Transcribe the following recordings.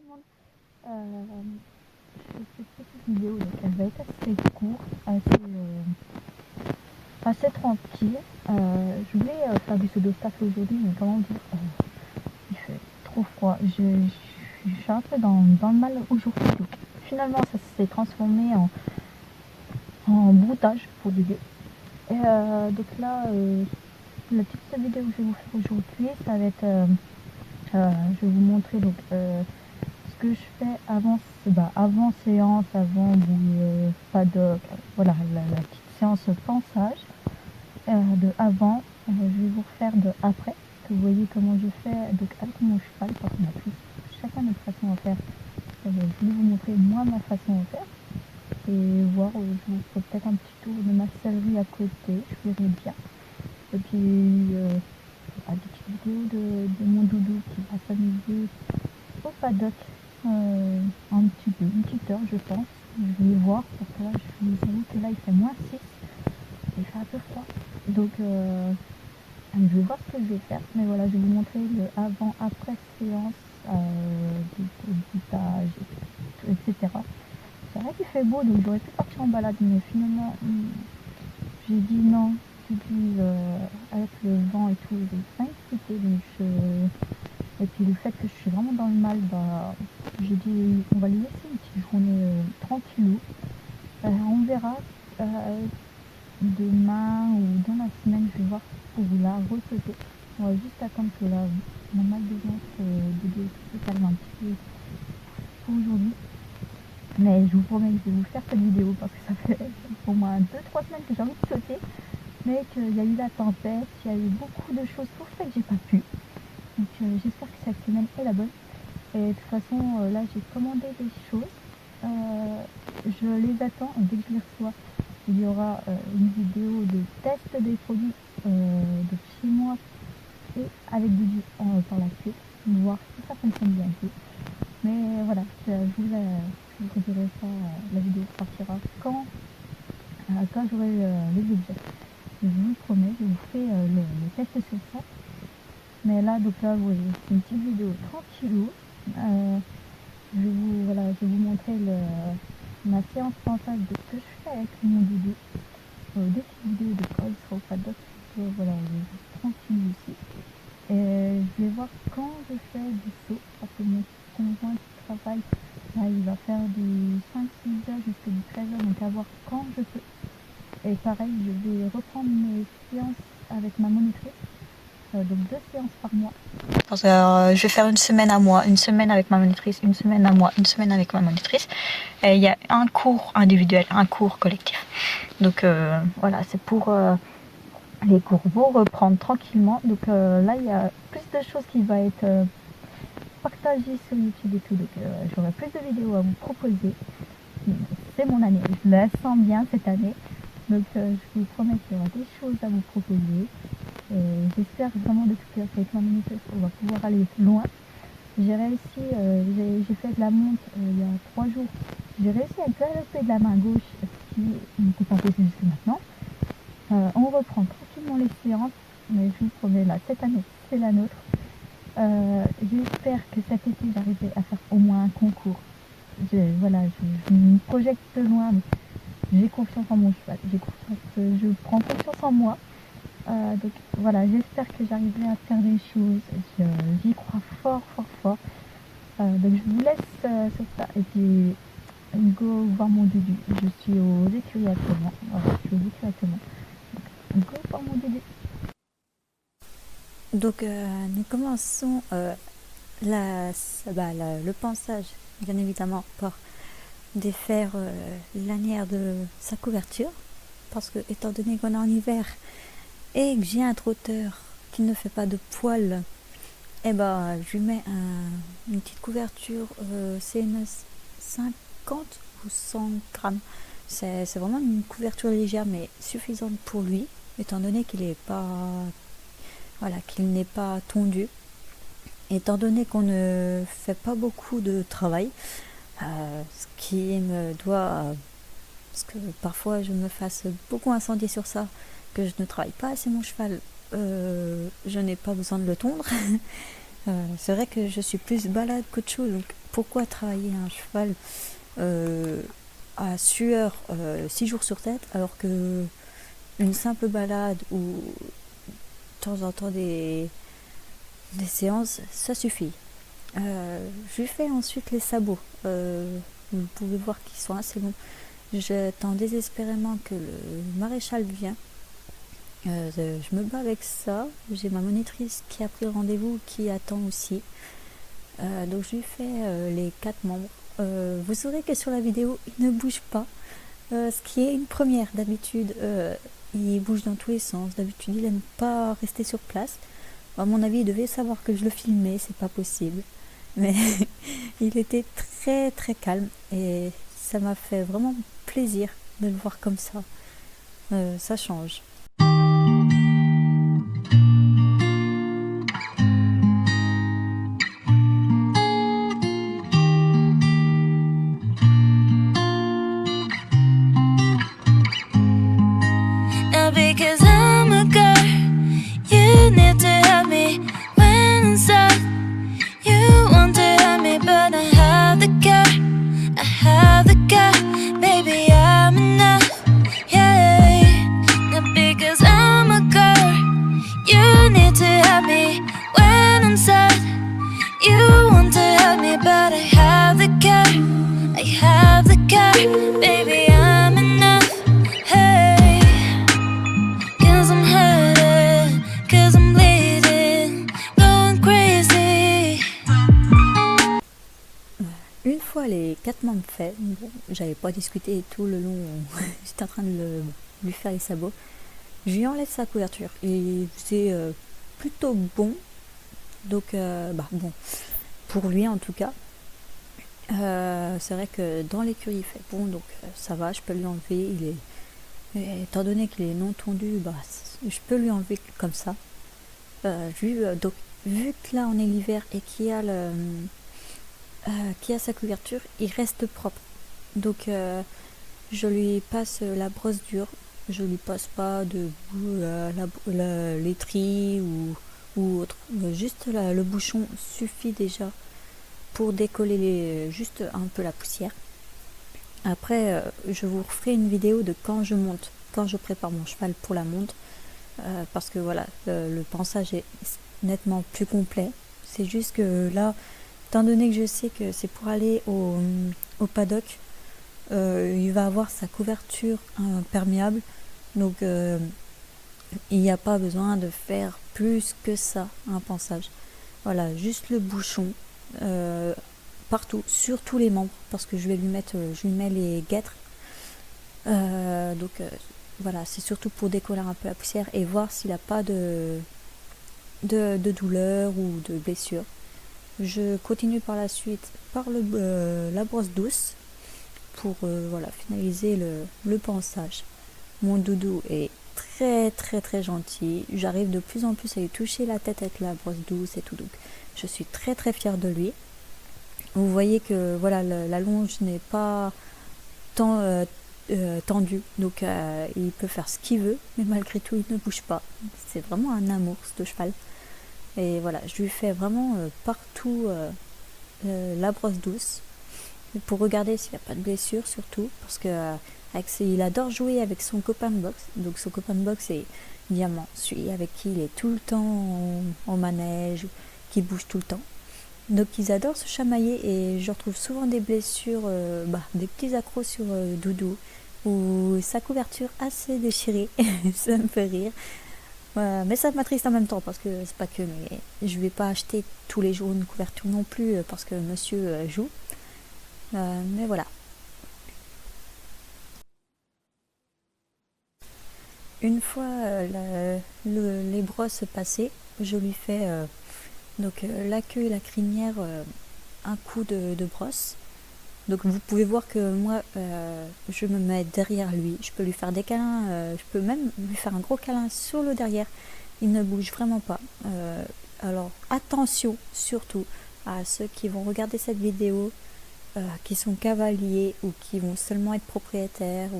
le monde. Je fais cette petite vidéo, donc elle va être assez courte, assez tranquille. Je voulais faire du pseudo-staff aujourd'hui, mais comment dire, il fait trop froid. Je suis un peu dans le mal aujourd'hui. Donc finalement, ça s'est transformé en broutage pour l'idée. Et donc là, la petite vidéo que je vais vous faire aujourd'hui, ça va être, je vais vous montrer donc ce que je fais avant séance, avant paddock, voilà la petite séance pensage de avant. Je vais vous refaire de après, que vous voyez comment je fais donc avec mon cheval, parce qu'on a tous chacun notre façon à faire. Je voulais vous montrer moi ma façon à faire et voir, je vous ferai peut-être un petit tour de ma sellerie à côté, je verrai bien. Et puis des petites vidéos de mon doudou qui va s'amuser au paddock un petit peu, une petite heure je pense. Je vais voir parce que là je vous avoue que là il fait -6, il fait un peu froid. Donc je vais voir ce que je vais faire. Mais voilà, je vais vous montrer le avant-après séance du boutage, etc. C'est vrai qu'il fait beau donc j'aurais pu partir en balade mais finalement j'ai dit non. J'ai dit avec le vent et tout, j'ai pas excité donc et puis le fait que je suis vraiment dans le mal, j'ai dit on va lui laisser une petite journée tranquillou. On verra demain ou dans la semaine, je vais voir pour la reposer. On va juste attendre que la mon mal de ventre se calme un petit peu pour aujourd'hui. Mais je vous promets que je vais vous faire cette vidéo parce que ça fait au moins 2-3 semaines que j'ai envie de sauter. Mais qu'il y a eu la tempête, il y a eu beaucoup de choses pour ça que j'ai pas pu. Donc j'espère que cette semaine est la bonne. Et de toute façon, là j'ai commandé des choses. Je les attends et dès que je les reçois, il y aura une vidéo de test des produits de chez moi et avec Dudu par la suite. Voir si ça fonctionne bien et tout. Mais voilà, je vous redirai ça, la vidéo partira quand j'aurai les objets. Je vous promets, je vous fais le test sur ça. Mais là, donc là, vous voyez, c'est une petite vidéo tranquillou. Voilà, je vais vous montrer ma séance pensage de ce que je fais avec mon doudou. Des petites vidéos de quand il sera au paddock. Voilà, tranquille aussi. Et je vais voir quand je fais du saut, parce que mon conjoint qui travaille, là, il va faire du 5-6 heures jusqu'à du 13 heures, donc à voir quand je peux. Et pareil, je vais reprendre mes séances avec ma monitrice. Donc 2 séances par mois. Parce que, je vais faire une semaine à moi, une semaine avec ma monitrice, une semaine à moi, une semaine avec ma monitrice. Et il y a un cours individuel, un cours collectif. Donc voilà, c'est pour les cours vont reprendre tranquillement. Donc là, il y a plus de choses qui vont être partagées sur YouTube et tout. Donc j'aurai plus de vidéos à vous proposer. C'est mon année, je la sens bien cette année. Donc je vous promets qu'il y aura des choses à vous proposer. J'espère vraiment depuis qu'avec ma monitrice on va pouvoir aller loin. J'ai réussi, j'ai fait de la monte il y a 3 jours. J'ai réussi à galoper de la main gauche, ce qui n'était pas possible jusqu'à maintenant. On reprend tranquillement les séances, mais je vous promets là, cette année c'est la nôtre. J'espère que cet été j'arriverai à faire au moins un concours. Voilà, je me projette de loin, mais j'ai confiance en mon cheval, je prends confiance en moi. Donc voilà, j'espère que j'arriverai à faire des choses. J'y crois fort, fort, fort. Donc je vous laisse sur ça. Et puis, go voir mon doudou. Je suis aux écuries actuellement. Voilà, je suis aux écuries actuellement. Donc, go voir mon doudou. Donc nous commençons le pansage, bien évidemment, par défaire l'anière de sa couverture. Parce que étant donné qu'on est en hiver et que j'ai un trotteur qui ne fait pas de poils, je lui mets une petite couverture, c'est une 50 ou 100 grammes. C'est vraiment une couverture légère mais suffisante pour lui, étant donné qu'il n'est pas, voilà, qu'il n'est pas tondu. Étant donné qu'on ne fait pas beaucoup de travail, ce qui me doit, parce que parfois je me fasse beaucoup incendier sur ça, que je ne travaille pas assez mon cheval, je n'ai pas besoin de le tondre. C'est vrai que je suis plus balade qu'autre chose, donc pourquoi travailler un cheval à sueur 6 jours sur 7 alors que une simple balade ou de temps en temps des séances, ça suffit. Je lui fais ensuite les sabots. Vous pouvez voir qu'ils sont assez longs. J'attends désespérément que le maréchal vienne. Je me bats avec ça. J'ai ma monitrice qui a pris le rendez-vous, qui attend aussi. Donc je lui fais les 4 membres. Vous saurez que sur la vidéo, il ne bouge pas. Ce qui est une première. D'habitude, il bouge dans tous les sens. D'habitude, il n'aime pas rester sur place. À mon avis, il devait savoir que je le filmais, c'est pas possible. Mais il était très très calme et ça m'a fait vraiment plaisir de le voir comme ça. Ça change. Now because I'm a girl, you need to help me when I'm sad. You want to help me, but I have the care. I have the care, baby, I'm enough, yeah. Now because I'm a girl, you need to help me when I'm sad. You want to help me, but I have the care. I have the care, baby, I'm enough, hey. Cause I'm hurting, cause I'm bleeding, going crazy. Une fois les 4 membres faits, bon, j'avais pas discuté tout le long, j'étais en train de lui faire les sabots. Je lui enlève sa couverture et c'est plutôt bon. Donc bon, pour lui en tout cas. C'est vrai que dans l'écurie il fait bon, donc ça va, je peux lui enlever. Étant donné qu'il est non tondu, je peux lui enlever comme ça. Donc vu que là on est l'hiver et qu'il y a sa couverture, il reste propre. Donc je lui passe la brosse dure. Je lui passe pas de l'étrie ou autre. Juste le bouchon suffit déjà pour décoller juste un peu la poussière. Après, je vous referai une vidéo de quand je monte, quand je prépare mon cheval pour la monte, parce que voilà, le pansage est nettement plus complet. C'est juste que là, étant donné que je sais que c'est pour aller au paddock, il va avoir sa couverture imperméable, donc il n'y a pas besoin de faire plus que ça, un pansage. Voilà, juste le bouchon partout, sur tous les membres, parce que je lui mets les guêtres. Donc voilà, c'est surtout pour décoller un peu la poussière et voir s'il n'a pas de douleur ou de blessure. Je continue par la suite par la brosse douce pour voilà, finaliser le pansage. Mon doudou est très très très gentil. J'arrive de plus en plus à lui toucher la tête avec la brosse douce et tout, donc je suis très très fière de lui. Vous voyez que voilà, la longe n'est pas tendue, donc il peut faire ce qu'il veut, mais malgré tout il ne bouge pas. C'est vraiment un amour ce cheval. Et voilà, je lui fais vraiment partout la brosse douce pour regarder s'il n'y a pas de blessure, surtout parce que il adore jouer avec son copain de boxe. Donc son copain de boxe c'est Diamant, celui avec qui il est tout le temps en manège, qui bouge tout le temps. Donc ils adorent se chamailler et je retrouve souvent des blessures, des petits accros sur Doudou ou sa couverture assez déchirée. Ça me fait rire. Mais ça m'attriste en même temps parce que c'est pas que, mais je vais pas acheter tous les jours une couverture non plus parce que monsieur joue. Mais voilà. Une fois les brosses passées, je lui fais la queue et la crinière un coup de brosse. Donc vous pouvez voir que moi je me mets derrière lui, je peux lui faire des câlins, je peux même lui faire un gros câlin sur le derrière, il ne bouge vraiment pas. Alors attention surtout à ceux qui vont regarder cette vidéo, qui sont cavaliers ou qui vont seulement être propriétaires.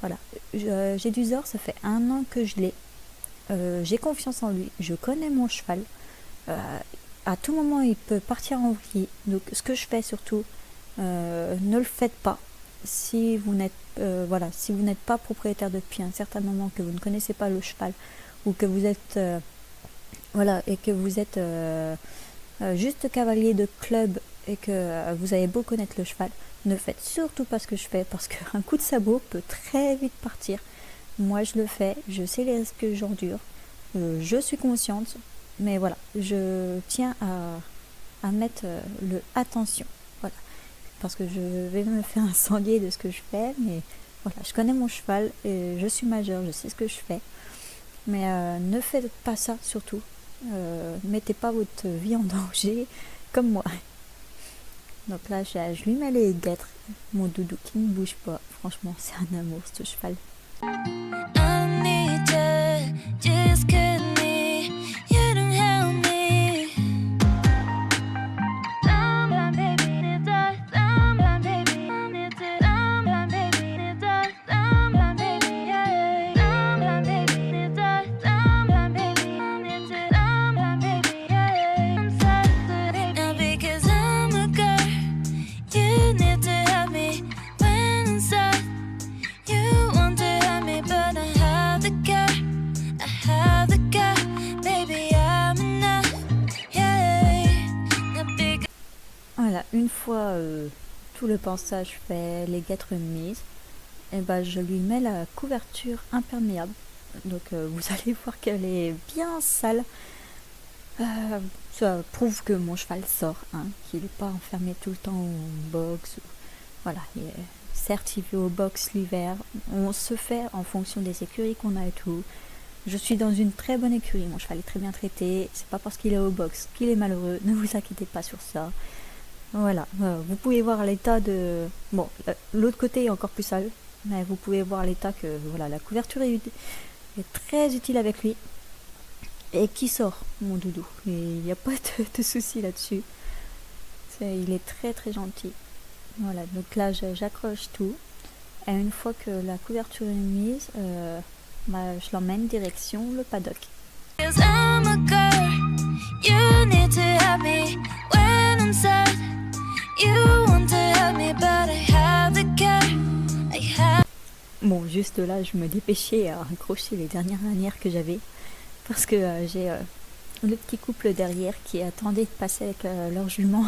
Voilà. J'ai du Zor, ça fait 1 an que je l'ai. J'ai confiance en lui, je connais mon cheval. à tout moment il peut partir en vrille. Donc ce que je fais surtout, ne le faites pas si vous n'êtes si vous n'êtes pas propriétaire depuis un certain moment, que vous ne connaissez pas le cheval, ou que vous êtes et que vous êtes juste cavalier de club et que vous avez beau connaître le cheval. Ne faites surtout pas ce que je fais, parce qu'un coup de sabot peut très vite partir. Moi je le fais, je sais les risques que j'endure, je suis consciente, mais voilà, je tiens à mettre le attention, voilà, parce que je vais me faire incendier de ce que je fais, mais voilà, je connais mon cheval et je suis majeure, je sais ce que je fais, mais ne faites pas ça surtout, mettez pas votre vie en danger comme moi. Donc là, je lui mets les guêtres, mon doudou qui ne bouge pas. Franchement, c'est un amour, ce cheval. I need you, just cut me. You don't help me. Someone, baby, need that. Someone, baby, need it. Someone, baby, need that. Someone, baby, yeah. Someone, baby, need that. Someone, baby, need it. Someone, baby, yeah. I'm sad now because I'm a girl. You need to help me when I'm sad. You want to help me, but I have the girl. I have the girl. Baby, I'm enough. Yeah. Now big. Voilà, une fois tout le pansage fait, les guêtres mises, et ben je lui mets la couverture imperméable. Donc vous allez voir qu'elle est bien sale. Ça prouve que mon cheval sort, qu'il n'est pas enfermé tout le temps au box. Voilà, certes il fait au box l'hiver. On se fait en fonction des écuries qu'on a et tout. Je suis dans une très bonne écurie, mon cheval est très bien traité. C'est pas parce qu'il est au box qu'il est malheureux, ne vous inquiétez pas sur ça. Voilà, vous pouvez voir l'état de... Bon, l'autre côté est encore plus sale, mais vous pouvez voir l'état que voilà, la couverture est très utile avec lui. Et qui sort, mon doudou. Il n'y a pas de souci là-dessus. Il est très très gentil. Voilà, donc là j'accroche tout. Et une fois que la couverture est mise, je l'emmène direction le paddock. 'Cause I'm a girl. You need to help me when I'm sad. You want to help me, but I have the girl. I have. Bon, juste là, je me dépêchais à accrocher les dernières lanières que j'avais. Parce que j'ai le petit couple derrière qui attendait de passer avec leur jument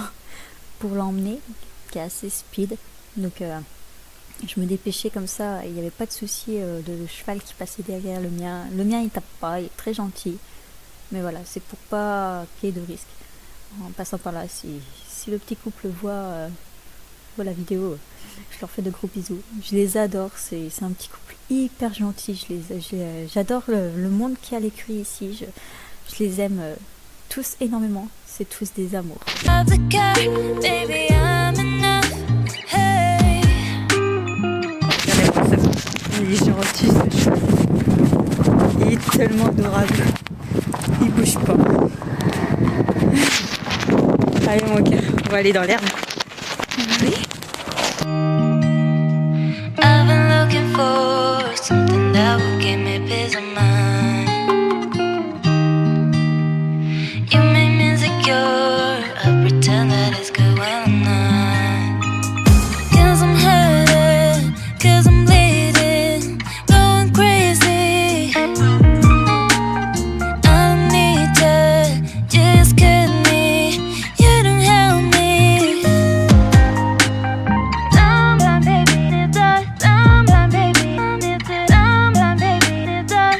pour l'emmener, qui est assez speed. Donc je me dépêchais comme ça, il n'y avait pas de souci de cheval qui passait derrière le mien. Le mien il tape pas, il est très gentil. Mais voilà, c'est pour pas qu'il y ait de risque. En passant par là, si le petit couple voit la vidéo, je leur fais de gros bisous. Je les adore, c'est un petit couple hyper gentil. J'adore le monde qui a l'écurie ici. Je les aime tous énormément. C'est tous des amours. Have the girl, baby, I'm enough. Hey. Regardez-moi ça. Il est gentil ce cheval. Il est tellement adorable. Il bouge pas. Allez mon cœur, on va aller dans l'herbe. Oui. I've been looking for something that will give me peace of mind. You make me insecure. I pretend that it's good when I'm not. 'Cause I'm hurting, 'cause I'm bleeding, going crazy. I need you, just cut me. You don't help me. Someone, baby, need that. Someone, baby, need it. Someone, baby, need that.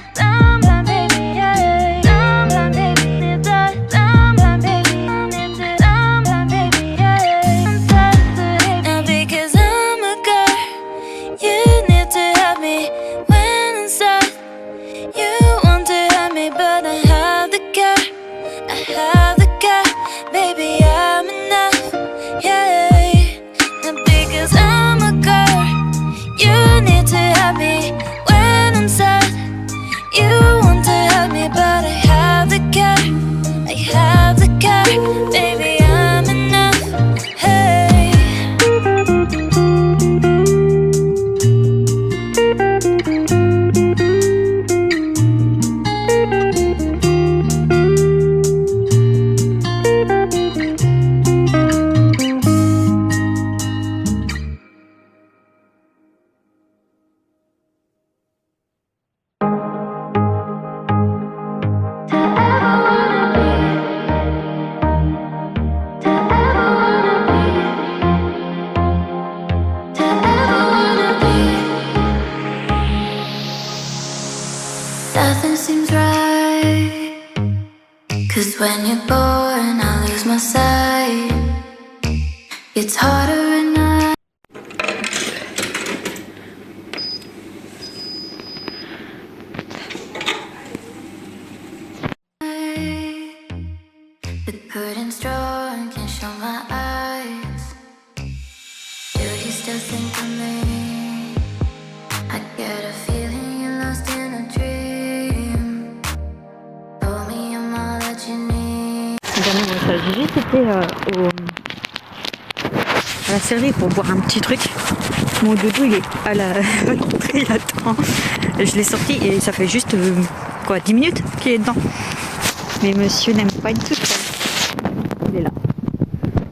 'Cause when you're gone, I lose my sight. It's harder at night. The curtain's drawn, can't show my eyes. Do you still think of me? I get a feeling you're lost in a dream. Told me I'm all that you need. J'ai juste été à la serverie pour boire un petit truc. Mon doudou il est à la rentrée, il attend. Je l'ai sorti et ça fait juste 10 minutes qu'il est dedans. Mais monsieur n'aime pas être tout seul. Il est là.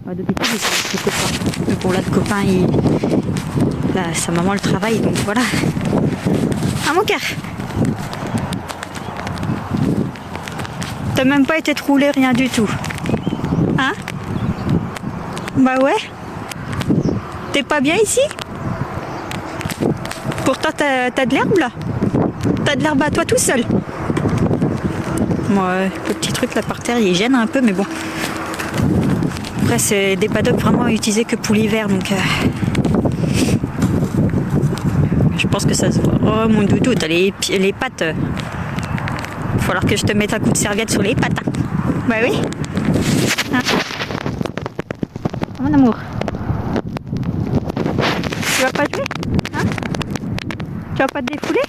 D'habitude il est avec ses copains. Mais bon là le copain là, sa maman le travaille donc voilà. Ah mon cœur. T'as même pas été roulé, rien du tout. Hein? Bah ouais. T'es pas bien ici? Pourtant t'as de l'herbe là. T'as de l'herbe à toi tout seul. Moi, le petit truc là par terre, il gêne un peu, mais bon. Après, c'est des paddocks vraiment utilisés que pour l'hiver, donc je pense que ça se voit. Oh mon doudou, t'as les pattes. Il va falloir que je te mette un coup de serviette sur les pattes. Hein. Bah oui. Hein? Mon amour. Tu vas pas jouer? Hein? Tu vas pas te défouler?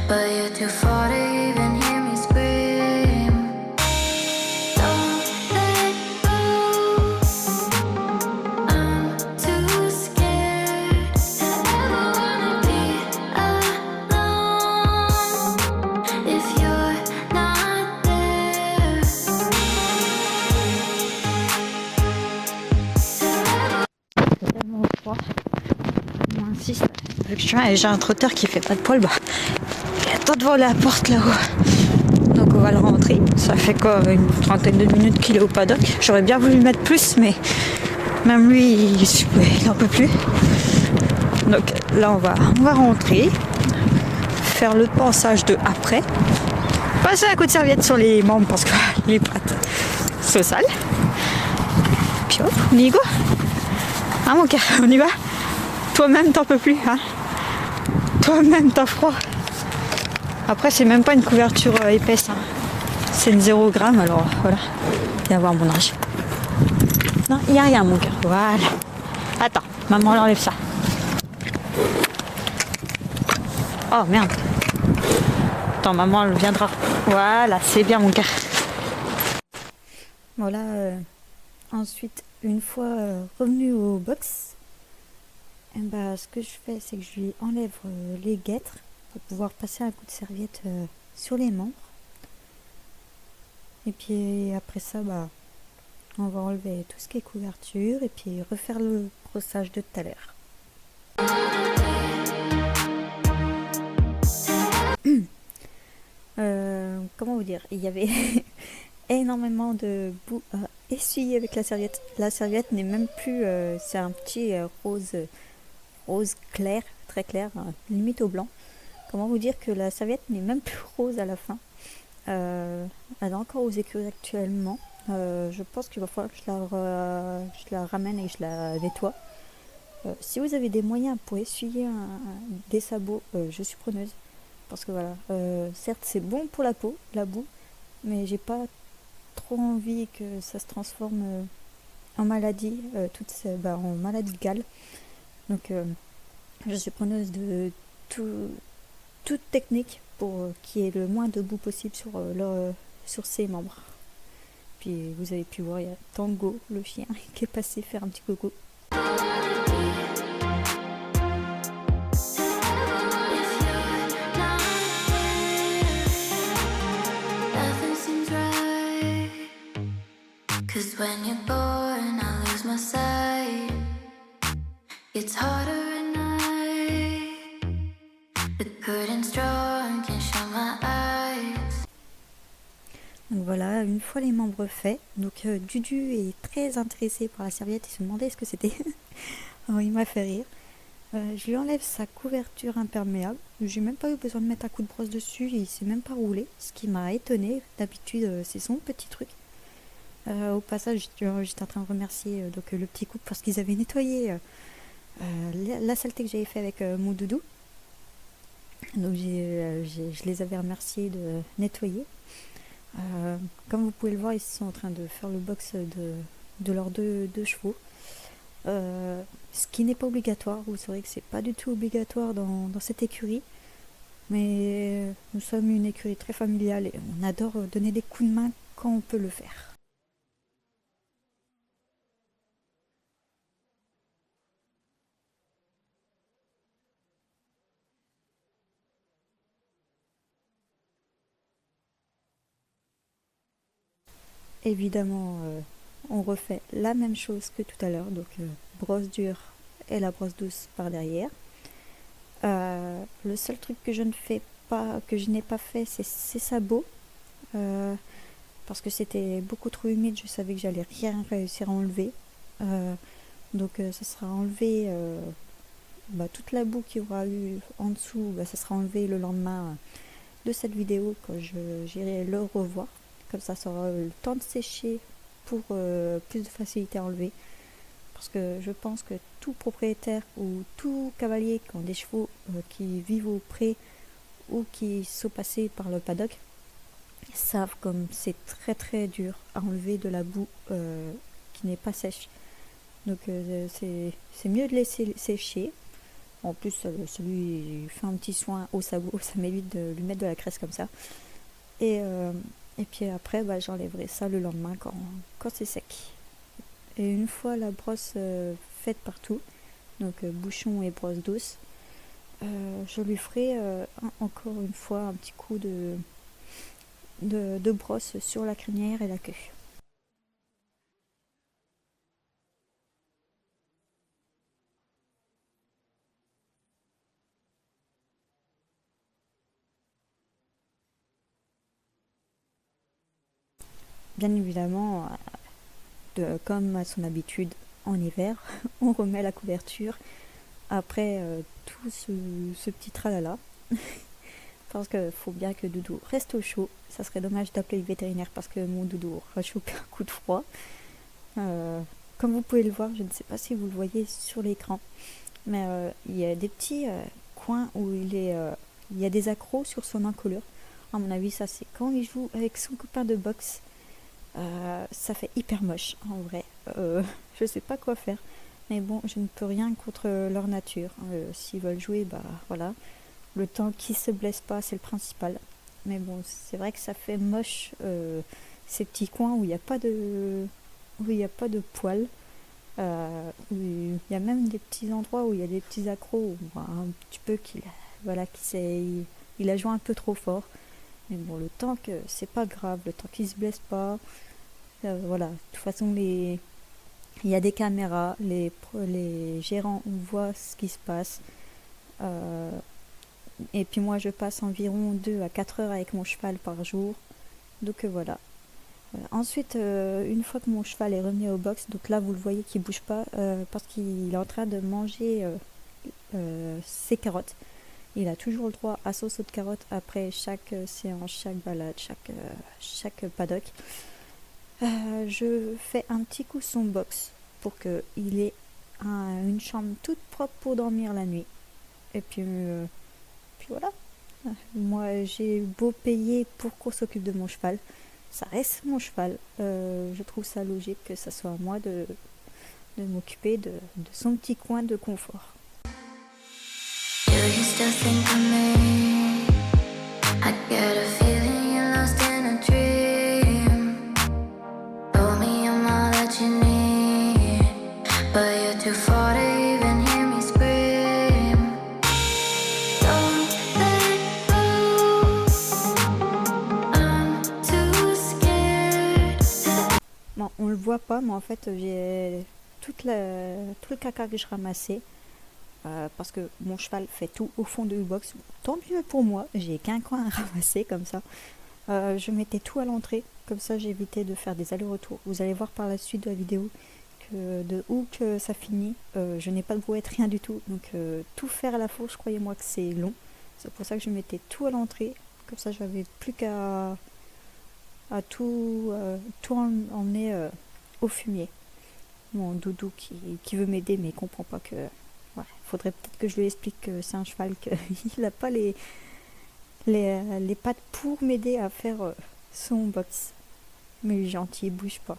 But you're too far to even hear me scream. Don't let go. I'm too scared to ever wanna be alone if you're not there. C'est tellement froid. On insiste. Vu que j'ai un trotteur qui fait pas de poil, bah il attend devant la porte là-haut. Donc on va le rentrer. Ça fait quoi, une trentaine de minutes qu'il est au paddock. J'aurais bien voulu mettre plus, mais même lui, il en peut plus. Donc là on va rentrer, faire le pansage de après, passer un coup de serviette sur les membres parce que les pattes sont sales. Puis hop, on y go. Ah mon cœur, on y va. Toi-même t'en peux plus, hein. Toi-même t'as froid. Après c'est même pas une couverture épaisse, hein. C'est une 0 g, alors voilà. Viens voir mon âge. Non, il n'y a rien mon cœur. Voilà. Attends, maman enlève ça. Oh merde. Attends, maman elle viendra. Voilà, c'est bien mon cœur. Voilà. Ensuite, une fois revenu au box, ce que je fais, c'est que je lui enlève les guêtres pour pouvoir passer un coup de serviette sur les membres. Et puis après ça, on va enlever tout ce qui est couverture et puis refaire le brossage de tout à l'heure. Comment vous dire, il y avait énormément de boue à essuyer avec la serviette. La serviette n'est même plus, c'est un petit rose clair, très clair, limite au blanc. Comment vous dire que la serviette n'est même plus rose à la fin. Elle est encore aux écuries actuellement. Je pense qu'il va falloir que je la ramène et que je la nettoie. Si vous avez des moyens pour essuyer des sabots, je suis preneuse. Parce que voilà, certes c'est bon pour la peau, la boue, mais j'ai pas trop envie que ça se transforme en maladie, en maladie de Gall. Donc je suis preneuse de toute technique pour qu'il y ait le moins de boue possible sur ses membres. Puis vous avez pu voir, il y a Tango, le chien, qui est passé faire un petit coucou. Cause when you're gone, I lose my sight. It's harder at night. The curtain's drawn, can't show my eyes. Donc voilà, une fois les membres faits, donc Dudu est très intéressé par la serviette, il se demandait ce que c'était. Alors il m'a fait rire. Je lui enlève sa couverture imperméable. J'ai même pas eu besoin de mettre un coup de brosse dessus, il s'est même pas roulé, ce qui m'a étonné. D'habitude, c'est son petit truc. Au passage, j'étais en train de remercier le petit couple parce qu'ils avaient nettoyé la saleté que j'avais fait avec mon doudou. Donc je les avais remerciés de nettoyer. Comme vous pouvez le voir, ils sont en train de faire le box de leurs deux chevaux. Ce qui n'est pas obligatoire. Vous saurez que c'est pas du tout obligatoire dans cette écurie. Mais nous sommes une écurie très familiale et on adore donner des coups de main quand on peut le faire. Évidemment, on refait la même chose que tout à l'heure, donc brosse dure et la brosse douce par derrière. Le seul truc que je n'ai pas fait, c'est ces sabots, parce que c'était beaucoup trop humide, je savais que j'allais rien réussir à enlever. Donc ça sera enlevé, toute la boue qu'il y aura eu en dessous, ça sera enlevé le lendemain de cette vidéo quand j'irai le revoir. Comme ça aura le temps de sécher pour plus de facilité à enlever. Parce que je pense que tout propriétaire ou tout cavalier qui ont des chevaux qui vivent au pré ou qui sont passés par le paddock savent comme c'est très très dur à enlever de la boue qui n'est pas sèche. Donc c'est mieux de laisser sécher. En plus, celui fait un petit soin au sabot, ça m'évite de lui mettre de la graisse comme ça. Et puis après, j'enlèverai ça le lendemain quand c'est sec. Et une fois la brosse faite partout, donc bouchon et brosse douce, je lui ferai encore une fois un petit coup de brosse sur la crinière et la queue. Bien évidemment, comme à son habitude en hiver, on remet la couverture après tout ce petit tralala. Parce qu'il faut bien que Doudou reste au chaud. Ça serait dommage d'appeler le vétérinaire parce que mon Doudou va choper un coup de froid. Comme vous pouvez le voir, je ne sais pas si vous le voyez sur l'écran, mais il y a des petits coins où il y a des accros sur son encolure. À mon avis, ça c'est quand il joue avec son copain de boxe. Ça fait hyper moche en vrai. Je sais pas quoi faire, mais bon, je ne peux rien contre leur nature. S'ils veulent jouer, voilà. Le temps qu'ils se blessent pas, c'est le principal. Mais bon, c'est vrai que ça fait moche ces petits coins où il n'y a pas de poils. Où il y a même des petits endroits où il y a des petits accros où un petit peu il a joué un peu trop fort. Mais bon, le temps que c'est pas grave, le temps qu'il se blesse pas, voilà. De toute façon, il y a des caméras, les gérants voient ce qui se passe. Et puis moi, je passe environ 2 à 4 heures avec mon cheval par jour. Donc voilà. Ensuite, une fois que mon cheval est revenu au box, donc là, vous le voyez qu'il bouge pas parce qu'il est en train de manger ses carottes. Il a toujours le droit à son saut de carottes après chaque séance, chaque balade, chaque paddock. Je fais un petit coup son box pour qu'il ait une chambre toute propre pour dormir la nuit. Et puis voilà. Moi, j'ai beau payer pour qu'on s'occupe de mon cheval, ça reste mon cheval. Je trouve ça logique que ça soit à moi de m'occuper de son petit coin de confort. Do you still think of me? I get a feeling you're lost in a dream. Told me I'm all that you need, but you're too far to even hear me scream. Don't let go, I'm too scared. Bon, on le voit pas, mais en fait, j'ai tout le caca que je ramassais. Parce que mon cheval fait tout au fond de box. Tant mieux pour moi, j'ai qu'un coin à ramasser comme ça. Je mettais tout à l'entrée, comme ça j'évitais de faire des allers-retours. Vous allez voir par la suite de la vidéo que de où que ça finit. Je n'ai pas de brouette, rien du tout. Donc tout faire à la fourche, croyez-moi que c'est long. C'est pour ça que je mettais tout à l'entrée. Comme ça, j'avais plus qu'à tout emmener au fumier. Mon doudou qui veut m'aider, mais il comprend pas que... Ouais, faudrait peut-être que je lui explique que c'est un cheval, qu'il n'a pas les pattes pour m'aider à faire son box. Mais il est gentil, il bouge pas.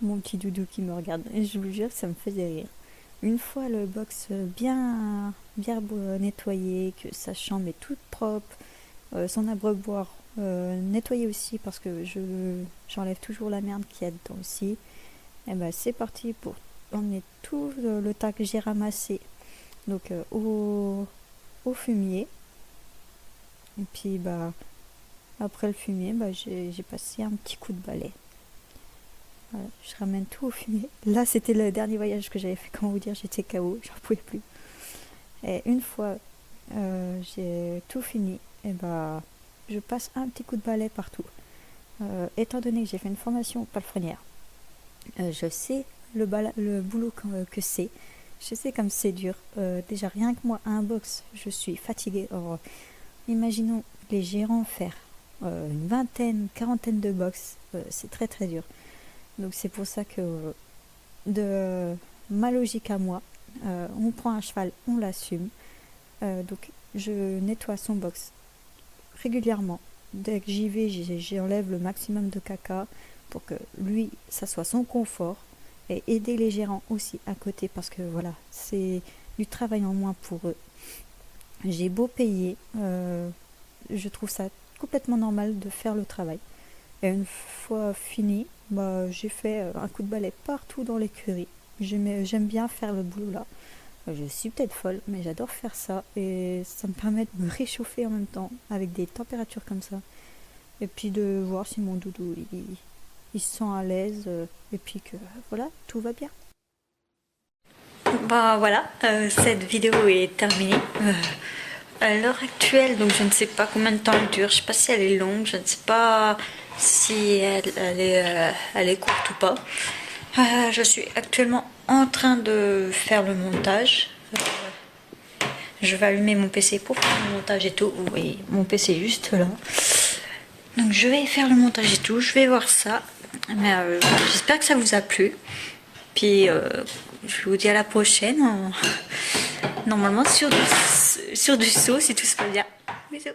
Mon petit doudou qui me regarde, et je vous jure que ça me faisait rire. Une fois le box bien nettoyé, que sa chambre est toute propre, son abreuvoir nettoyé aussi parce que j'enlève toujours la merde qu'il y a dedans aussi, et ben c'est parti pour emmener tout le tas que j'ai ramassé donc au fumier. Et puis bah après le fumier, bah, j'ai passé un petit coup de balai. Voilà, je ramène tout au fumier. Là, c'était le dernier voyage que j'avais fait. Comment vous dire, j'étais KO, j'en pouvais plus. Et une fois j'ai tout fini, et bah, je passe un petit coup de balai partout. Étant donné que j'ai fait une formation palefrenière, je sais le boulot que c'est. Je sais comme c'est dur. Déjà, rien que moi, à un box, je suis fatiguée. Or, imaginons les gérants faire une vingtaine, quarantaine de box. C'est très très dur. Donc c'est pour ça que de ma logique à moi, on prend un cheval, on l'assume. Donc je nettoie son box régulièrement. Dès que j'y vais, j'enlève le maximum de caca pour que lui, ça soit son confort. Et aider les gérants aussi à côté parce que voilà, c'est du travail en moins pour eux. J'ai beau payer, je trouve ça complètement normal de faire le travail. Et une fois fini, bah, j'ai fait un coup de balai partout dans l'écurie. J'aime bien faire le boulot là. Je suis peut-être folle, mais j'adore faire ça. Et ça me permet de me réchauffer en même temps, avec des températures comme ça. Et puis de voir si mon doudou, il se sent à l'aise. Et puis que voilà, tout va bien. Bah voilà, cette vidéo est terminée. À l'heure actuelle, donc je ne sais pas combien de temps elle dure. Je ne sais pas si elle est longue, je ne sais pas si elle est courte ou pas. Je suis actuellement en train de faire le montage. Je vais allumer mon PC pour faire le montage et tout. Vous voyez, mon PC est juste là. Donc je vais faire le montage et tout. Je vais voir ça. Mais j'espère que ça vous a plu. Puis je vous dis à la prochaine. Normalement sur du saut si tout se passe bien. Bisous.